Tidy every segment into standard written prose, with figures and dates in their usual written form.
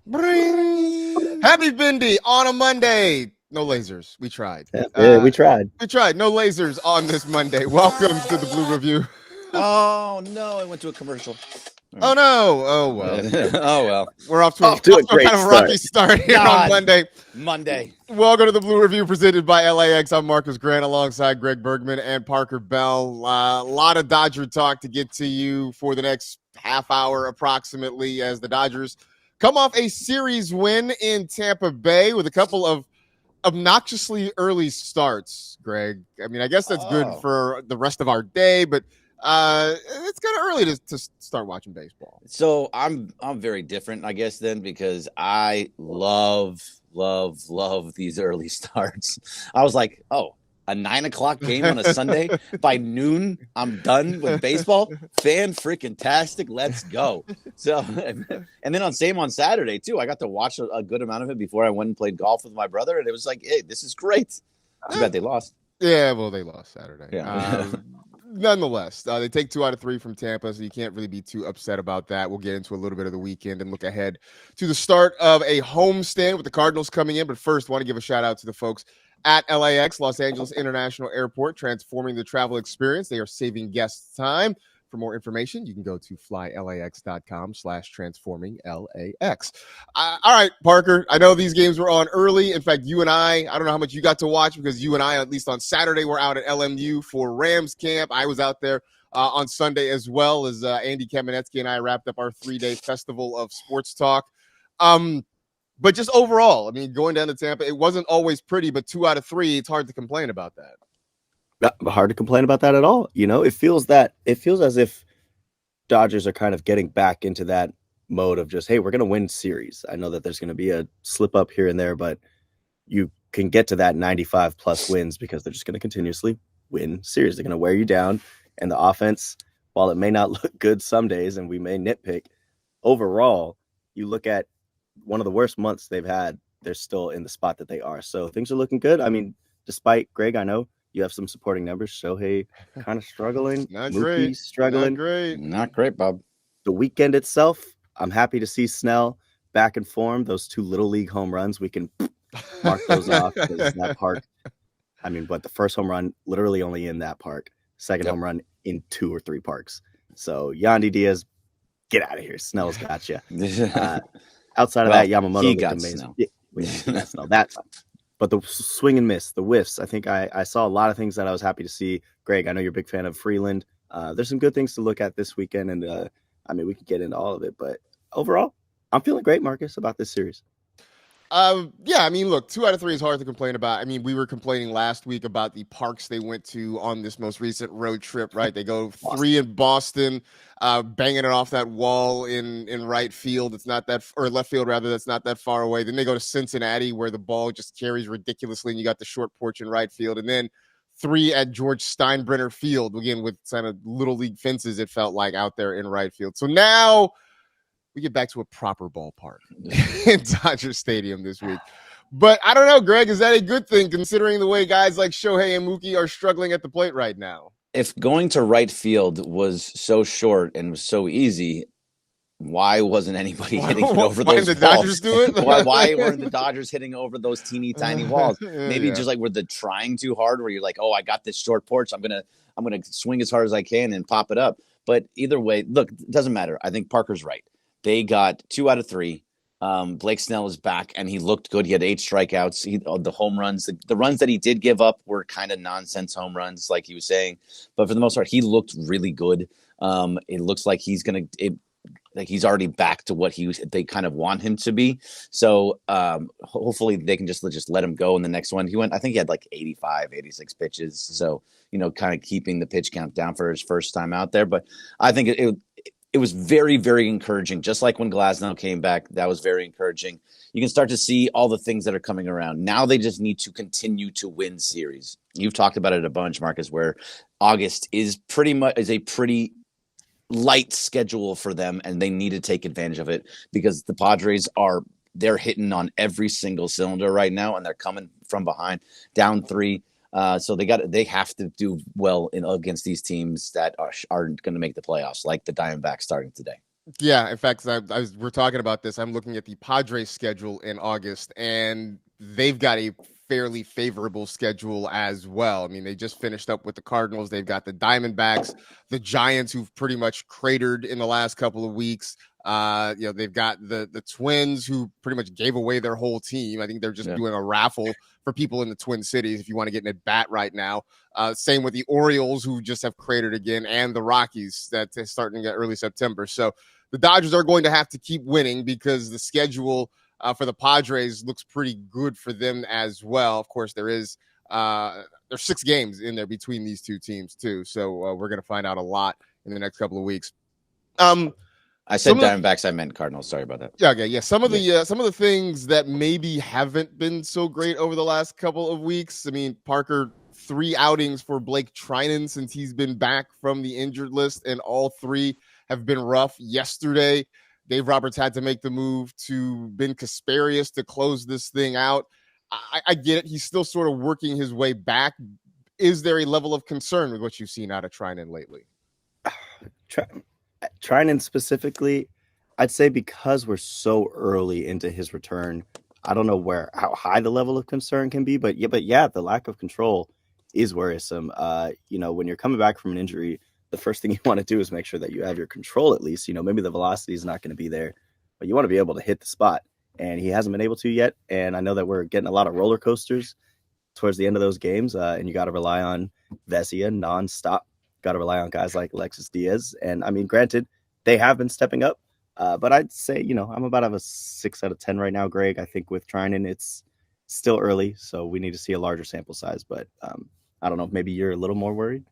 Bring. Happy Bindi on a Monday. No lasers. We tried. Yeah, we tried. We tried. No lasers on this Monday. Welcome to the Blue Review. Oh no, I went to a commercial. Oh no. Oh well. Oh well. We're off to a great kind of rocky start here on Monday. Welcome to the Blue Review presented by LAX. I'm Marcus Grant alongside Greg Bergman and Parker Bell. A lot of Dodger talk to get to you for the next half hour approximately as the Dodgers come off a series win in Tampa Bay with a couple of obnoxiously early starts, Greg. I mean, I guess that's good for the rest of our day, but it's kind of early to start watching baseball. So I'm very different, I guess, then, because I love these early starts. I was like, oh, a 9:00 game on a Sunday by noon, I'm done with baseball. Fan freaking tastic. Let's go. So, and then on Saturday too, I got to watch a good amount of it before I went and played golf with my brother, and it was like, hey, this is great. Too bad they lost. Yeah, well, they lost Saturday. Yeah. Nonetheless, they take 2 out of 3 from Tampa, so you can't really be too upset about that. We'll get into a little bit of the weekend and look ahead to the start of a homestand with the Cardinals coming in. But first, want to give a shout out to the folks at LAX, Los Angeles International Airport, transforming the travel experience. They are saving guests time. For more information, you can go to flylax.com/transforminglax. All right, Parker, I know these games were on early. In fact, you and I don't know how much you got to watch because you and I, at least on Saturday, were out at LMU for Rams camp. I was out there on Sunday as well as Andy Kamenetsky and I wrapped up our 3-day festival of sports talk. But just overall, I mean, going down to Tampa, it wasn't always pretty, but 2 out of 3, it's hard to complain about that. Not hard to complain about that at all. You know, it feels as if Dodgers are kind of getting back into that mode of just, hey, we're going to win series. I know that there's going to be a slip up here and there, but you can get to that 95 plus wins because they're just going to continuously win series. They're going to wear you down. And the offense, while it may not look good some days and we may nitpick, overall, you look at one of the worst months they've had, they're still in the spot that they are. So things are looking good. I mean, despite Greg, I know you have some supporting numbers. Shohei kind of struggling. Not Mookie great. Struggling. Not great, Bob. The weekend itself, I'm happy to see Snell back in form. Those 2 little league home runs, we can mark those off because that park. I mean, but the first home run literally only in that park. Second home run in 2 or 3 parks. So Yandy Diaz, get out of here. Snell's got you. Outside of that, Yamamoto he got amazing. Snell. That's. But the swing and miss, the whiffs, I think I saw a lot of things that I was happy to see. Greg, I know you're a big fan of Freeland. There's some good things to look at this weekend, and I mean, we could get into all of it. But overall, I'm feeling great, Marcus, about this series. Yeah, I mean, look, 2 out of 3 is hard to complain about. I mean, we were complaining last week about the parks they went to on this most recent road trip, right? They go 3 in Boston, banging it off that wall in right field. It's not that, or left field rather, that's not that far away. Then they go to Cincinnati where the ball just carries ridiculously and you got the short porch in right field. And then 3 at George Steinbrenner Field, again, with kind of little league fences, it felt like out there in right field. So now we get back to a proper ballpark in Dodger Stadium this week. But I don't know, Greg, is that a good thing considering the way guys like Shohei and Mookie are struggling at the plate right now? If going to right field was so short and was so easy, why wasn't anybody hitting it over those the balls? Dodgers do it? Why weren't the Dodgers hitting over those teeny tiny walls? Maybe just like were they trying too hard where you're like, oh, I got this short porch. I'm gonna swing as hard as I can and pop it up. But either way, look, it doesn't matter. I think Parker's right. They got 2 out of 3. Blake Snell is back, and he looked good. He had 8 strikeouts. The home runs, the runs that he did give up were kind of nonsense home runs, like he was saying. But for the most part, he looked really good. It looks like he's he's already back to what they kind of want him to be. So hopefully they can just let him go in the next one. I think he had like 85, 86 pitches. So, kind of keeping the pitch count down for his first time out there. But I think it was very, very encouraging. Just like when Glasnow came back, that was very encouraging. You can start to see all the things that are coming around. Now they just need to continue to win series. You've talked about it a bunch, Marcus, where August is a pretty light schedule for them, and they need to take advantage of it because the Padres they're hitting on every single cylinder right now, and they're coming from behind, down 3. So they have to do well against these teams that aren't going to make the playoffs, like the Diamondbacks starting today. Yeah, in fact, we're talking about this. I'm looking at the Padres schedule in August, and they've got a fairly favorable schedule as well. I mean, they just finished up with the Cardinals. They've got the Diamondbacks, the Giants, who've pretty much cratered in the last couple of weeks. They've got the Twins, who pretty much gave away their whole team. I think they're just doing a raffle for people in the Twin Cities if you want to get in at bat right now. Same with the Orioles, who just have cratered again, and the Rockies that is starting at early September. So the Dodgers are going to have to keep winning because the schedule for the Padres looks pretty good for them as well. Of course, there's 6 games in there between these two teams too, so we're going to find out a lot in the next couple of weeks. I said Diamondbacks, I meant Cardinals. Sorry about that. Yeah, okay, yeah. Some of the things that maybe haven't been so great over the last couple of weeks. I mean, Parker, 3 outings for Blake Trinan since he's been back from the injured list, and all 3 have been rough. Yesterday, Dave Roberts had to make the move to Ben Kasparius to close this thing out. I get it. He's still sort of working his way back. Is there a level of concern with what you've seen out of Trinan lately? Trinan specifically, I'd say because we're so early into his return, I don't know how high the level of concern can be, but yeah, the lack of control is worrisome. When you're coming back from an injury, the first thing you want to do is make sure that you have your control at least. Maybe the velocity is not going to be there, but you want to be able to hit the spot. And he hasn't been able to yet. And I know that we're getting a lot of roller coasters towards the end of those games, and you got to rely on Vesia nonstop. Got to rely on guys like Alexis Diaz. And I mean, granted, they have been stepping up, but I'd say, I'm about to have a 6 out of 10 right now, Greg. I think with Trinan, it's still early, so we need to see a larger sample size. But I don't know, maybe you're a little more worried.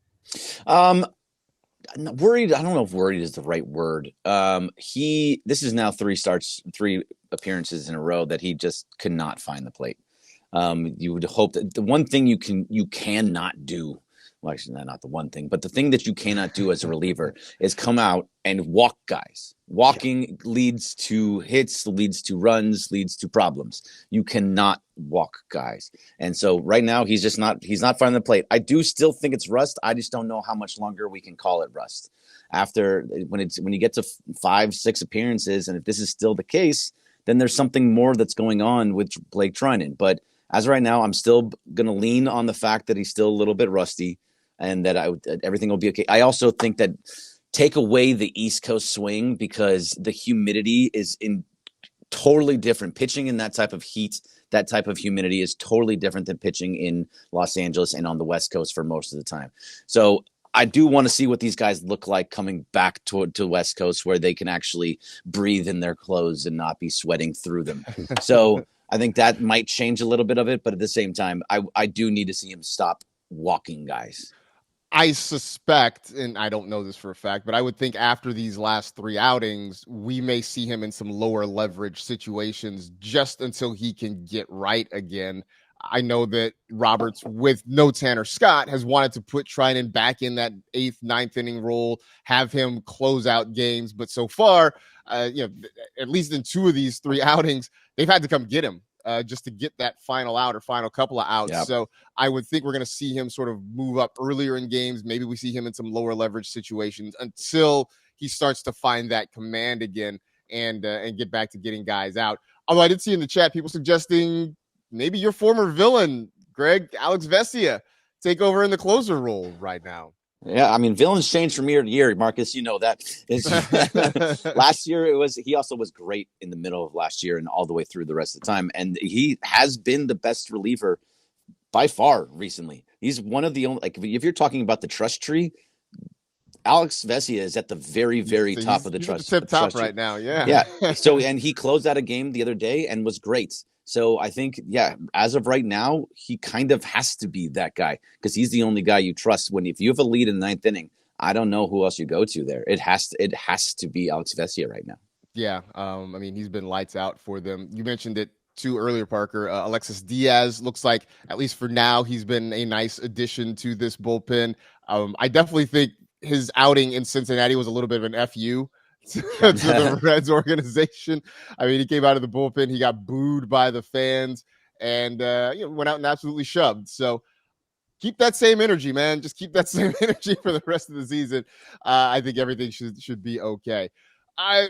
Worried. I don't know if worried is the right word. This is now 3 appearances in a row that he just could not find the plate. You would hope that the one thing you cannot do, well, actually not the one thing, but the thing that you cannot do as a reliever is come out and walk guys. Walking leads to hits, leads to runs, leads to problems. You cannot walk guys. And so right now he's not finding the plate. I do still think it's rust. I just don't know how much longer we can call it rust. After when you get to 5, 6 appearances, and if this is still the case, then there's something more that's going on with Blake Trinan. But as of right now, I'm still going to lean on the fact that he's still a little bit rusty and that everything will be okay. I also think that take away the East Coast swing because the humidity is totally different. Pitching in that type of heat, that type of humidity is totally different than pitching in Los Angeles and on the West Coast for most of the time. So I do want to see what these guys look like coming back to West Coast where they can actually breathe in their clothes and not be sweating through them. So I think that might change a little bit of it, but at the same time, I do need to see him stop walking guys. I suspect, and I don't know this for a fact, but I would think after these last 3 outings, we may see him in some lower leverage situations just until he can get right again. I know that Roberts, with no Tanner Scott, has wanted to put Trinan back in that 8th, 9th inning role, have him close out games. But so far, at least in 2 of these 3 outings, they've had to come get him just to get that final out or final couple of outs. Yep. So I would think we're going to see him sort of move up earlier in games. Maybe we see him in some lower leverage situations until he starts to find that command again and get back to getting guys out. Although I did see in the chat people suggesting maybe your former villain, Greg, Alex Vesia, take over in the closer role right now. Yeah, I mean, villains change from year to year, Marcus. You know that. Last year, he also was great in the middle of last year and all the way through the rest of the time. And he has been the best reliever by far recently. He's one of the only, if you're talking about the trust tree, Alex Vesia is at the very, very top of the trust. Tip top right now, yeah. Yeah. So, and he closed out a game the other day and was great. So I think, as of right now, he kind of has to be that guy because he's the only guy you trust. If you have a lead in the 9th inning, I don't know who else you go to there. It has to be Alex Vesia right now. Yeah. I mean, he's been lights out for them. You mentioned it too earlier, Parker. Alexis Diaz looks like, at least for now, he's been a nice addition to this bullpen. I definitely think his outing in Cincinnati was a little bit of an FU to the Reds organization. I mean, he came out of the bullpen, he got booed by the fans, and went out and absolutely shoved. So keep that same energy, man. Just keep that same energy for the rest of the season. I think everything should be okay.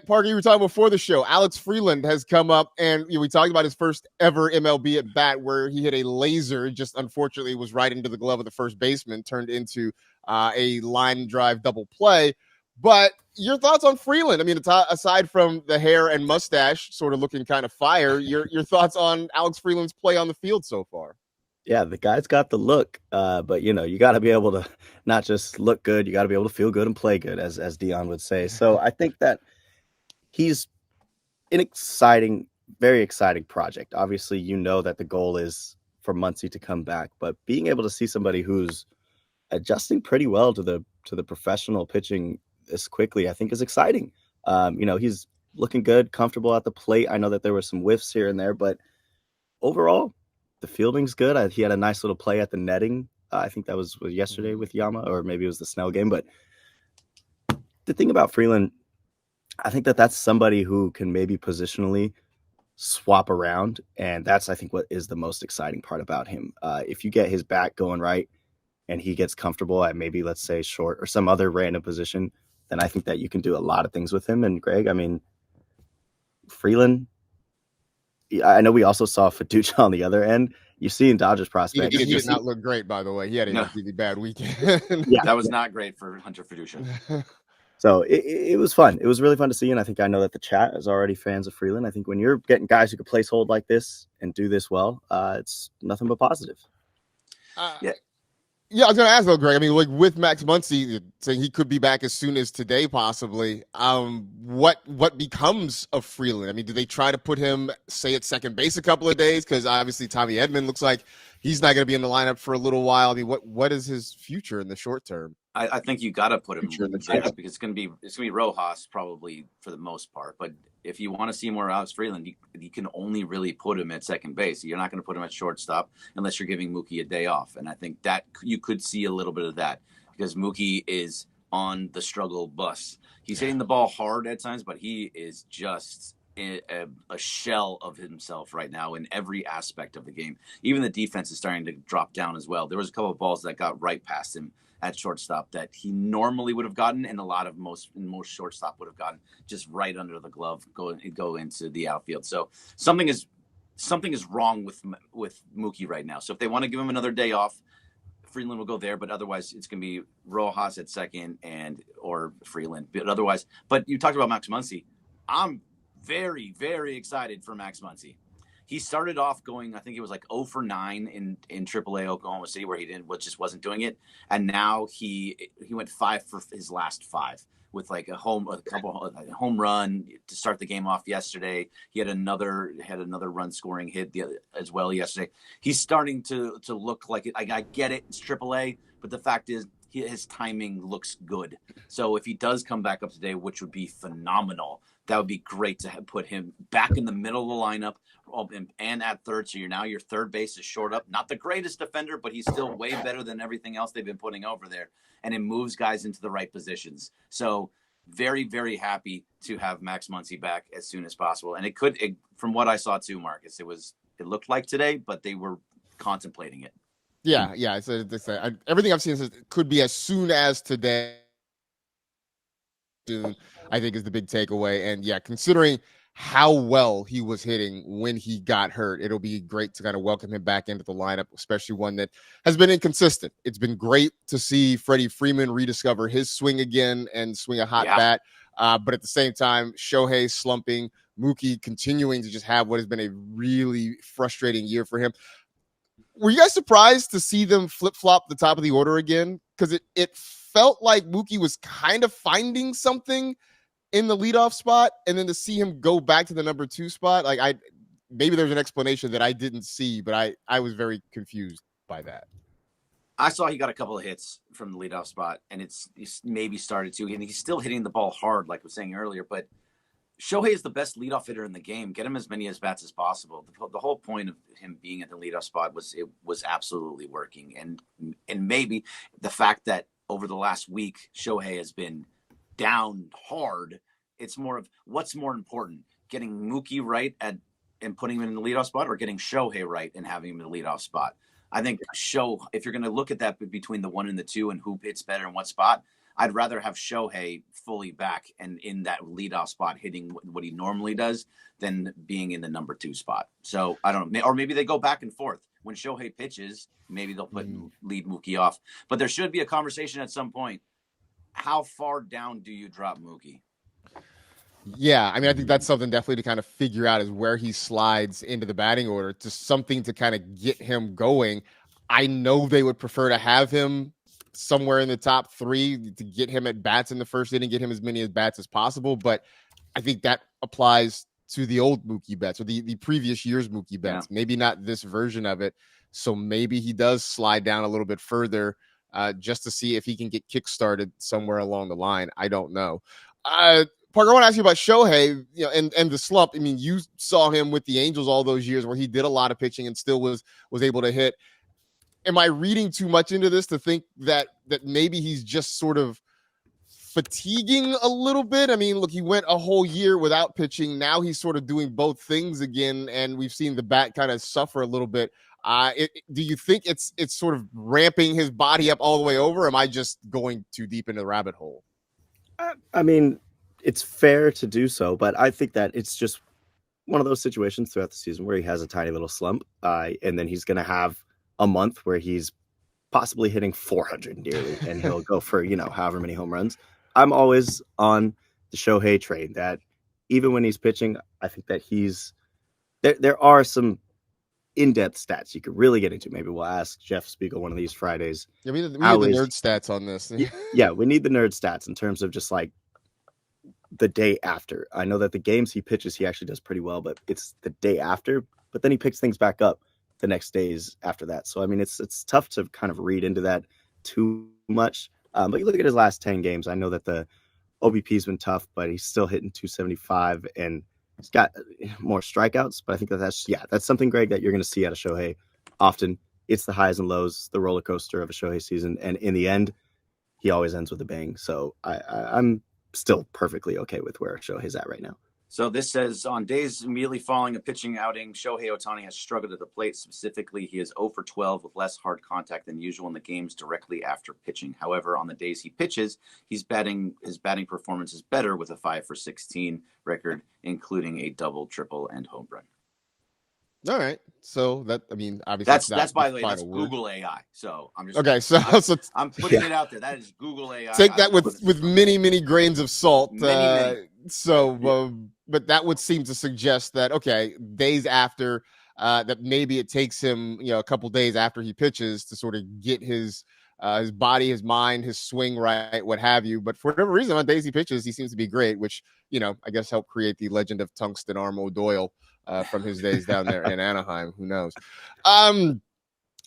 Parker, you were talking before the show. Alex Freeland has come up, and we talked about his first ever MLB at bat, where he hit a laser. Just unfortunately was right into the glove of the first baseman, turned into a line drive double play. But your thoughts on Freeland? I mean, aside from the hair and mustache, sort of looking kind of fire, your thoughts on Alex Freeland's play on the field so far? Yeah, the guy's got the look, but you got to be able to not just look good, you got to be able to feel good and play good, as Dion would say. So I think that he's an exciting, very exciting project. Obviously, that the goal is for Muncy to come back, but being able to see somebody who's adjusting pretty well to the professional pitching this quickly, I think is exciting. He's looking good, comfortable at the plate. I know that there were some whiffs here and there, but overall, the fielding's good. He had a nice little play at the netting. I think that was yesterday with Yama, or maybe it was the Snell game. But the thing about Freeland, I think that that's somebody who can maybe positionally swap around. And that's, I think, what is the most exciting part about him. If you get his bat going right and he gets comfortable at maybe, let's say, short or some other random position, then I think that you can do a lot of things with him. And Greg, I mean, Freeland, I know we also saw Fiducia on the other end. You see in Dodgers prospects. He did not look great, by the way. He had a really bad weekend. Yeah, that was not great for Hunter Fiducia. So it was fun. It was really fun to see. And I think I know that the chat is already fans of Freeland. I think when you're getting guys who can place hold like this and do this well, it's nothing but positive. Yeah, I was going to ask though, Greg. I mean, like with Max Muncy saying he could be back as soon as today, possibly. What becomes of Freeland? I mean, do they try to put him, say, at second base a couple of days? Because obviously Tommy Edman looks like he's not going to be in the lineup for a little while. I mean, what is his future in the short term? I think you got to put him in the because it's going to be Rojas probably for the most part. But if you want to see more Alex Freeland, you can only really put him at second base. You're not going to put him at shortstop unless you're giving Mookie a day off. And I think that you could see a little bit of that because Mookie is on the struggle bus. He's hitting the ball hard at times, but he is just a shell of himself right now in every aspect of the game. Even the defense is starting to drop down as well. There was a couple of balls that got right past him at shortstop that he normally would have gotten, and most shortstop would have gotten just right under the glove, go into the outfield. So something is wrong with Mookie right now. So if they want to give him another day off, Freeland will go there, but otherwise it's going to be Rojas at second or Freeland. But you talked about Max Muncy. I'm very, very excited for Max Muncy. He started off going, I think it was like 0 for 9 in AAA Oklahoma City, where just wasn't doing it. And now he went 5 for his last 5 with like a home run to start the game off yesterday. He had another run scoring hit as well yesterday. He's starting to look like it. I get it. It's AAA, but the fact is his timing looks good. So if he does come back up today, which would be phenomenal, that would be great to put him back in the middle of the lineup and at third. So your third base is short up. Not the greatest defender, but he's still way better than everything else they've been putting over there. And it moves guys into the right positions. So very, very happy to have Max Muncy back as soon as possible. And from what I saw too, Marcus, it looked like today, but they were contemplating it. Yeah. So everything I've seen says it could be as soon as today. I think is the big takeaway. And yeah, considering how well he was hitting when he got hurt, it'll be great to kind of welcome him back into the lineup, especially one that has been inconsistent. It's been great to see Freddie Freeman rediscover his swing again and swing a hot bat. But at the same time, Shohei slumping, Mookie continuing to just have what has been a really frustrating year for him. Were you guys surprised to see them flip-flop the top of the order again? Because it felt like Mookie was kind of finding something in the leadoff spot, and then to see him go back to the number 2 spot, like maybe there's an explanation that I didn't see, but I was very confused by that. I saw he got a couple of hits from the leadoff spot, and he's maybe started to, and he's still hitting the ball hard, like I was saying earlier, but Shohei is the best leadoff hitter in the game. Get him as many at-bats as possible. The whole point of him being at the leadoff spot was absolutely working. And maybe the fact that over the last week, Shohei has been down hard. It's more of what's more important, getting Mookie right and putting him in the leadoff spot, or getting Shohei right and having him in the leadoff spot. I think if you're going to look at that between the 1 and the 2 and who hits better in what spot, I'd rather have Shohei fully back and in that leadoff spot hitting what he normally does than being in the number 2 spot. So I don't know, or maybe they go back and forth. When Shohei pitches, maybe they'll lead Mookie off. But there should be a conversation at some point. How far down do you drop Mookie? Yeah, I mean, I think that's something definitely to kind of figure out is where he slides into the batting order, just something to kind of get him going. I know they would prefer to have him somewhere in the top 3 to get him at bats in the first inning, get him as many at bats as possible. But I think that applies to the old Mookie Betts or the previous year's Mookie Betts, maybe not this version of it. So maybe he does slide down a little bit further just to see if he can get kickstarted somewhere along the line. I don't know. Parker, I want to ask you about Shohei, and the slump. I mean, you saw him with the Angels all those years where he did a lot of pitching and still was able to hit. Am I reading too much into this to think that maybe he's just sort of fatiguing a little bit? I mean, look, he went a whole year without pitching. Now he's sort of doing both things again, and we've seen the bat kind of suffer a little bit. Do you think it's sort of ramping his body up all the way over? Or am I just going too deep into the rabbit hole? I mean, it's fair to do so, but I think that it's just one of those situations throughout the season where he has a tiny little slump, and then he's going to have a month where he's possibly hitting 400 nearly, and he'll go for, however many home runs. I'm always on the Shohei train that even when he's pitching, I think that there are some in-depth stats you could really get into. Maybe we'll ask Jeff Spiegel one of these Fridays. Yeah, we need the nerd stats on this. Yeah, we need the nerd stats in terms of just like the day after. I know that the games he pitches, he actually does pretty well, but it's the day after. But then he picks things back up the next days after that. So I mean, it's tough to kind of read into that too much. But you look at his last 10 games. I know that the OBP's been tough, but he's still hitting 275, and he's got more strikeouts. But I think that's something, Greg, that you're going to see out of Shohei often. It's the highs and lows, the roller coaster of a Shohei season, and in the end, he always ends with a bang. So I'm still perfectly okay with where Shohei's at right now. So this says, on days immediately following a pitching outing, Shohei Ohtani has struggled at the plate. Specifically, he is 0 for 12 with less hard contact than usual in the games directly after pitching. However, on the days he pitches, his batting performance is better with a 5 for 16 record, including a double, triple, and home run. All right. So obviously that's by the way, that's Google AI. So I'm just okay. I'm putting it out there. That is Google AI. Take that with many grains of salt. Many. But that would seem to suggest that days after that maybe it takes him a couple days after he pitches to sort of get his body, his mind, his swing right, what have you. But for whatever reason, on days he pitches, he seems to be great, which I guess helped create the legend of Tungsten Arm O'Doyle from his days down there in Anaheim. Who knows?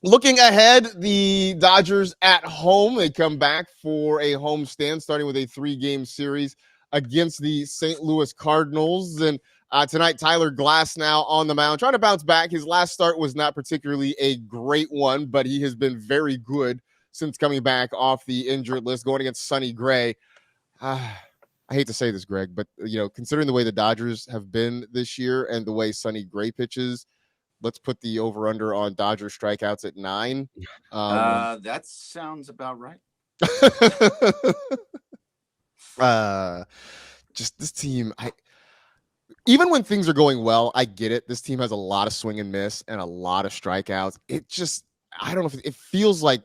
Looking ahead, the Dodgers at home, they come back for a home stand, starting with a 3-game series against the St. Louis Cardinals. And tonight, Tyler Glasnow on the mound, trying to bounce back. His last start was not particularly a great one, but he has been very good since coming back off the injured list, going against Sonny Gray. I hate to say this, Greg, but considering the way the Dodgers have been this year and the way Sonny Gray pitches, let's put the over/under on Dodger strikeouts at 9. That sounds about right. Just this team, even when things are going well, I get it. This team has a lot of swing and miss and a lot of strikeouts. I don't know if it feels like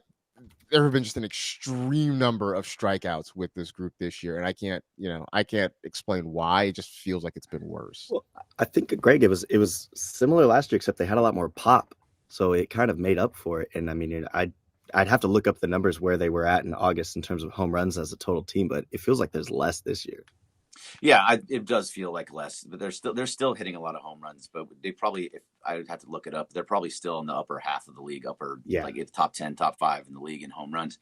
there have been just an extreme number of strikeouts with this group this year, and I can't explain why. It just feels like it's been worse. Well, I think, Greg, it was similar last year, except they had a lot more pop, so it kind of made up for it. And I mean, I'd have to look up the numbers where they were at in August in terms of home runs as a total team, but it feels like there's less this year. Yeah, it does feel like less, but they're still hitting a lot of home runs. But they probably, if I would have to look it up, they're probably still in the upper half of the league, like it's top 10, top 5 in the league in home runs.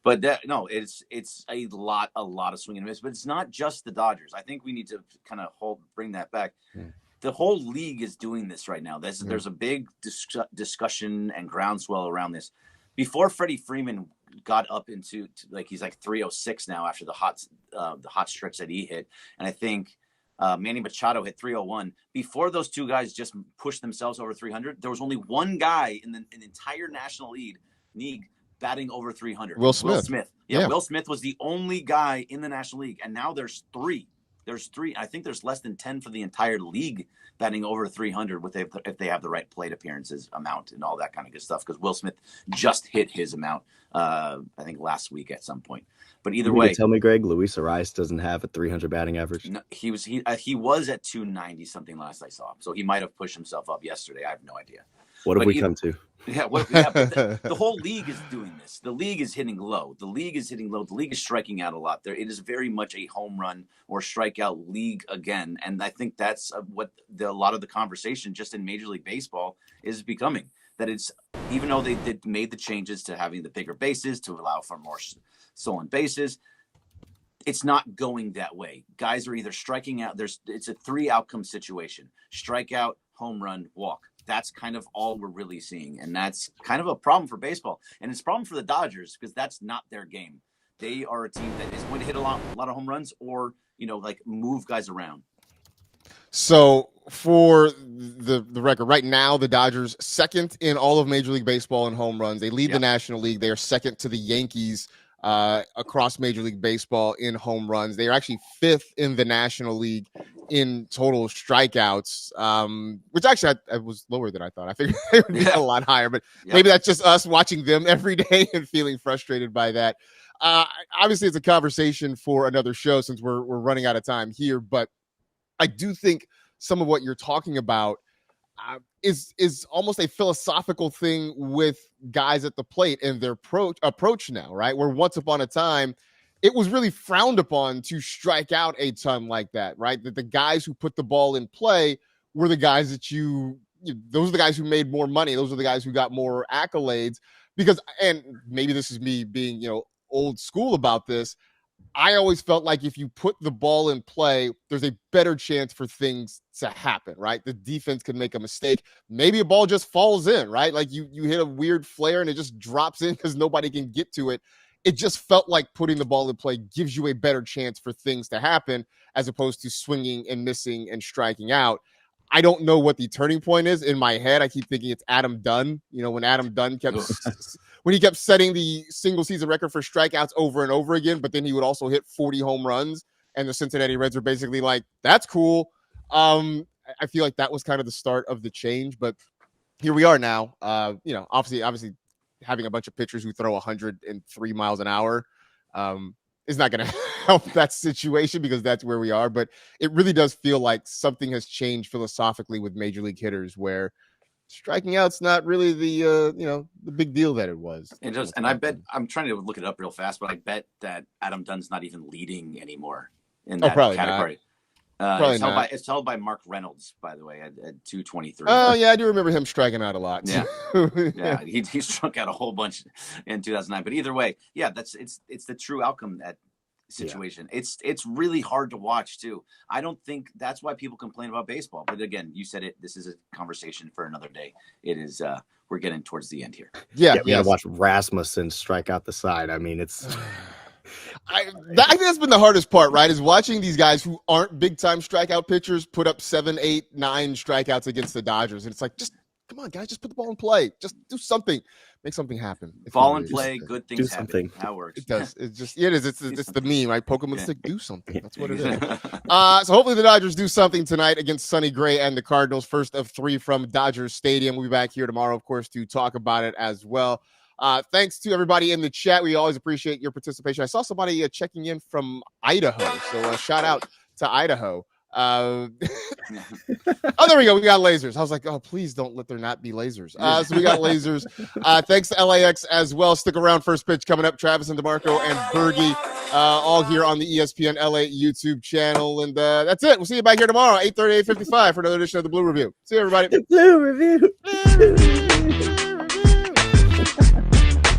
But it's a lot of swing and miss. But it's not just the Dodgers. I think we need to kind of bring that back. The whole league is doing this right now. There's a big discussion and groundswell around this. Before Freddie Freeman got up into he's like 306 now after the hot stretch that he hit, and I think Manny Machado hit 301. Before those two guys just pushed themselves over 300, there was only one guy in the entire National League batting over 300. Will Smith. Yeah, Will Smith was the only guy in the National League, and now there's 3. There's 3. I think there's less than 10 for the entire league batting over 300 if they have the right plate appearances amount and all that kind of good stuff. Because Will Smith just hit his amount, I think last week at some point. But either way, tell me, Greg, Luis Arias doesn't have a 300 batting average. No, he was at 290 something last I saw him. So he might have pushed himself up yesterday. I have no idea. What have we come to? Yeah, but the whole league is doing this. The league is hitting low. The league is striking out a lot. It is very much a home run or strikeout league again. And I think that's what a lot of the conversation just in Major League Baseball is becoming. That it's, even though they made the changes to having the bigger bases to allow for more stolen bases, it's not going that way. Guys are either striking out. It's a 3 outcome situation: strikeout, home run, walk. That's kind of all we're really seeing. And that's kind of a problem for baseball. And it's a problem for the Dodgers because that's not their game. They are a team that is going to hit a lot of home runs or, like move guys around. So for the record, right now, the Dodgers second in all of Major League Baseball in home runs. They lead the National League. They are second to the Yankees across Major League Baseball in home runs. They are actually 5th in the National League in total strikeouts, which actually I was lower than I thought. I figured they would be a lot higher, but maybe that's just us watching them every day and feeling frustrated by that. Obviously, it's a conversation for another show since we're running out of time here, but I do think some of what you're talking about is almost a philosophical thing with guys at the plate and their approach now, right? Where once upon a time, it was really frowned upon to strike out a ton like that, right? That the guys who put the ball in play were the guys that those are the guys who made more money. Those are the guys who got more accolades because, and maybe this is me being, old school about this. I always felt like if you put the ball in play, there's a better chance for things to happen, right? The defense could make a mistake. Maybe a ball just falls in, right? Like you hit a weird flare and it just drops in because nobody can get to it. It just felt like putting the ball in play gives you a better chance for things to happen as opposed to swinging and missing and striking out. I don't know what the turning point is. In my head, I keep thinking it's Adam Dunn. When Adam Dunn kept setting the single season record for strikeouts over and over again, but then he would also hit 40 home runs, and the Cincinnati Reds are basically like, that's cool. I feel like that was kind of the start of the change, but here we are now. Obviously having a bunch of pitchers who throw 103 miles an hour is not going to help that situation because that's where we are. But it really does feel like something has changed philosophically with major league hitters where striking out's not really the big deal that it was. It does. And I bet, I'm trying to look it up real fast, but I bet that Adam Dunn's not even leading anymore in that category. It's held by Mark Reynolds, by the way, at 223. Oh yeah, I do remember him striking out a lot. Yeah, yeah, he struck out a whole bunch in 2009. But either way, yeah, it's the true outcome that situation. Yeah. It's really hard to watch too. I don't think that's why people complain about baseball. But again, you said it. This is a conversation for another day. It is. We're getting towards the end here. Yeah, we gotta watch Rasmussen strike out the side. I mean, it's. I think that's been the hardest part, right? Is watching these guys who aren't big time strikeout pitchers put up 7, 8, 9 strikeouts against the Dodgers. And it's like, just come on, guys, just put the ball in play. Just do something. Make something happen. Ball in play, good things happen. That works. It does. It's the meme, right? Poke them with a stick, do something. That's what it is. So hopefully the Dodgers do something tonight against Sonny Gray and the Cardinals. First of 3 from Dodgers Stadium. We'll be back here tomorrow, of course, to talk about it as well. Thanks to everybody in the chat. We always appreciate your participation. I saw somebody checking in from Idaho, so shout out to Idaho. Oh, there we go. We got lasers. I was like, oh, please don't let there not be lasers. So we got lasers. Thanks to LAX as well. Stick around. First pitch coming up. Travis and DeMarco and Bergie, all here on the ESPN LA YouTube channel. And that's it. We'll see you back here tomorrow, 8:30, 8:55 for another edition of the Blue Review. See you, everybody. The Blue Review.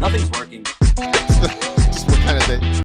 Nothing's working. Just what kind of thing?